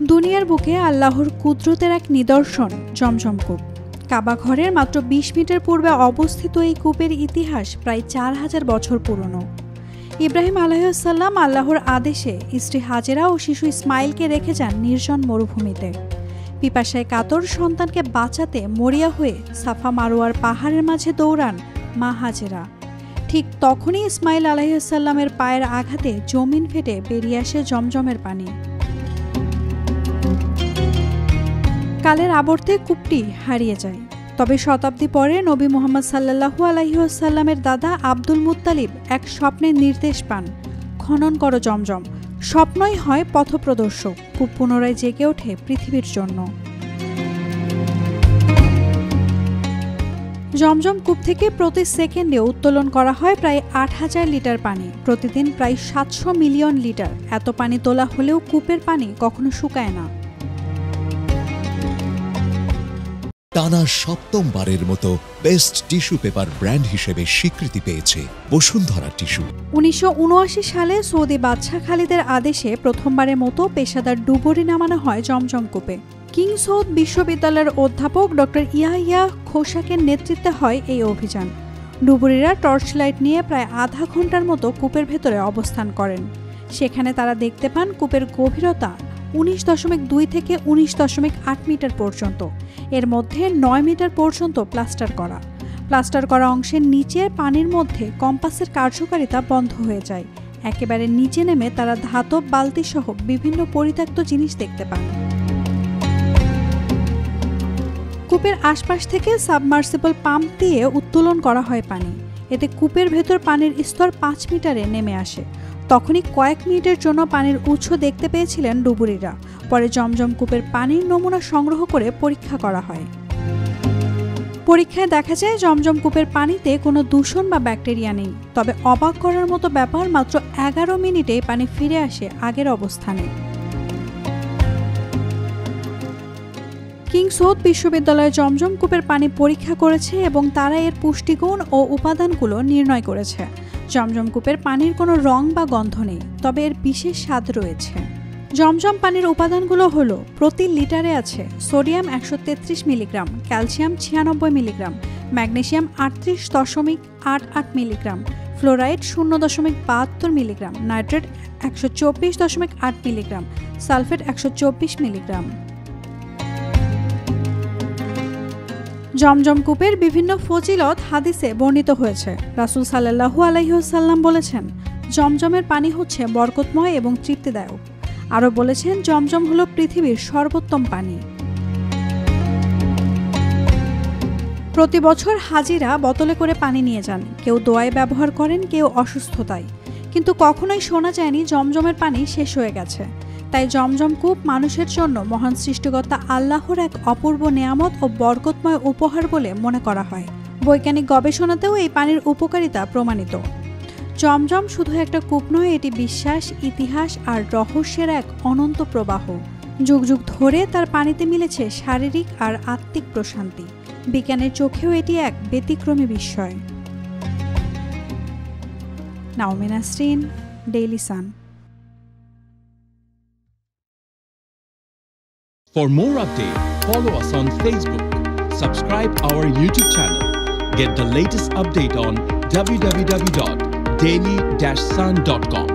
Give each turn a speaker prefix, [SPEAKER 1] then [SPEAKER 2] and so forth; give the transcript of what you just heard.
[SPEAKER 1] দুনিয়ার বুকে আল্লাহর কুদরতের এক নিদর্শন জমজম কূপ। কাবা ঘরের মাত্র ২০ মিটার পূর্বে অবস্থিত এই কূপের ইতিহাস প্রায় ৪,০০০ বছর পুরনো। ইব্রাহিম আলাইহিসসালাম আল্লাহর আদেশে স্ত্রী হাজেরা ও শিশু ইসমাইলকে রেখে যান নির্জন মরুভূমিতে। পিপাসায় কাতর সন্তানকে বাঁচাতে মরিয়া হয়ে সাফা মারোয়ার পাহাড়ের মাঝে দৌড়ান মা হাজেরা। ঠিক তখনই ইসমাইল আলাইহিসসালামের পায়ের আঘাতে জমিন ফেটে বেরিয়ে আসে জমজমের পানি। কালের আবর্তে কূপটি হারিয়ে যায়। তবে শতাব্দী পরে নবী মুহাম্মদ সাল্লাল্লাহু আলাইহি ওয়াসাল্লামের দাদা আব্দুল মুত্তালিব এক স্বপ্নের নির্দেশ পান, খনন করো জমজম। স্বপ্নই হয় পথপ্রদর্শক, কূপ পুনরায় জেগে ওঠে পৃথিবীর জন্য। জমজম কূপ থেকে প্রতি সেকেন্ডে উত্তোলন করা হয় প্রায় ৮,০০০ লিটার পানি, প্রতিদিন প্রায় ৭০০ মিলিয়ন লিটার। এত পানি তোলা হলেও কূপের পানি কখনো শুকায় না।
[SPEAKER 2] টানা সপ্তমবারের মতো বেস্ট টিস্যু পেপার ব্র্যান্ড হিসেবে স্বীকৃতি পেয়েছে বসুন্ধরা টিস্যু।
[SPEAKER 1] ১৯৭৯ সালে সৌদি বাদশাহ খালিদের আদেশে প্রথমবারের মতো পেশাদার ডুবুরি নামানো হয় জমজম কূপে। কিং সৌদ বিশ্ববিদ্যালয়ের অধ্যাপক ডক্টর ইয়াহিয়া খোসাকের নেতৃত্বে হয় এই অভিযান। ডুবুরিরা টর্চ লাইট নিয়ে প্রায় আধা ঘন্টার মতো কূপের ভেতরে অবস্থান করেন। সেখানে তারা দেখতে পান কূপের গভীরতা ১৯.২ থেকে ১৯.৮ মিটার পর্যন্ত। এর মধ্যে ৯ মিটার পর্যন্ত প্লাস্টার করা অংশের নিচে পানির মধ্যে কম্পাসের কার্যকারিতা বন্ধ হয়ে যায়। একেবারে নিচে নেমে তারা ধাতব বালতি সহ বিভিন্ন পরিত্যক্ত জিনিস দেখতে পান। কূপের আশপাশ থেকে সাবমার্সিবল পাম্প দিয়ে উত্তোলন করা হয় পানি। এতে কূপের ভেতর পানির স্তর ৫ মিটারে নেমে আসে। তখনই কয়েক মিনিটের জন্য পানির উৎস দেখতে পেয়েছিলেন ডুবুরিরা। পরে জমজম কূপের পানির নমুনা সংগ্রহ করে পরীক্ষা করা হয়। পরীক্ষায় দেখা যায় জমজম কূপের পানিতে কোনো দূষণ বা ব্যাকটেরিয়া নেই। তবে অবাক করার মতো ব্যাপার, মাত্র ১১ মিনিটে পানি ফিরে আসে আগের অবস্থানে। কিং সৌদ বিশ্ববিদ্যালয়ে জমজম কূপের পানি পরীক্ষা করেছে এবং তারা এর পুষ্টিগুণ ও উপাদানগুলো নির্ণয় করেছে। জমজম কূপের পানির কোনো রং বা গন্ধ নেই, তবে এর বিশেষ স্বাদ রয়েছে। জমজম পানির উপাদানগুলো হলো, প্রতি লিটারে আছে sodium ১৩৩ milligram, calcium ৯৬ milligram, magnesium ৩৮.৮৮ মিলিগ্রাম, ফ্লোরাইড ০.৭২ মিলিগ্রাম, নাইট্রেট ১২৪.৮ মিলিগ্রাম, সালফেট ১২৪ মিলিগ্রাম। জমজম কূপের বিভিন্ন ফজিলত হাদিসে বর্ণিত হয়েছে। রাসূল সাল্লাল্লাহু আলাইহি ওয়াসাল্লাম বলেছেন, জমজমের পানি হচ্ছে বরকতময় এবং তৃপ্তিদায়ক। আরও বলেছেন, জমজম হলো পৃথিবীর সর্বোত্তম পানি। প্রতি বছর হাজিরা বোতলে করে পানি নিয়ে যান। কেউ দোয়ায় ব্যবহার করেন, কেউ অসুস্থতায়। কিন্তু কখনোই শোনা যায়নি জমজমের পানি শেষ হয়ে গেছে। তাই জমজম কূপ মানুষের জন্য মহান সৃষ্টিকর্তা আল্লাহর এক অপূর্ব নেয়ামত ও বরকতময় উপহার বলে মনে করা হয়। বৈজ্ঞানিক গবেষণাতেও এই পানির উপকারিতা প্রমাণিত। জমজম শুধু একটা কূপ নয়, এটি বিশ্বাস, ইতিহাস আর রহস্যের এক অনন্ত প্রবাহ। যুগ যুগ ধরে তার পানিতে মিলেছে শারীরিক আর আত্মিক প্রশান্তি। বিজ্ঞানের চোখেও এটি এক ব্যতিক্রমী বিস্ময়। Naomi Nasrin, Daily Sun.
[SPEAKER 3] For more updates, follow us on Facebook, subscribe our YouTube channel, get the latest update on www.daily-sun.com.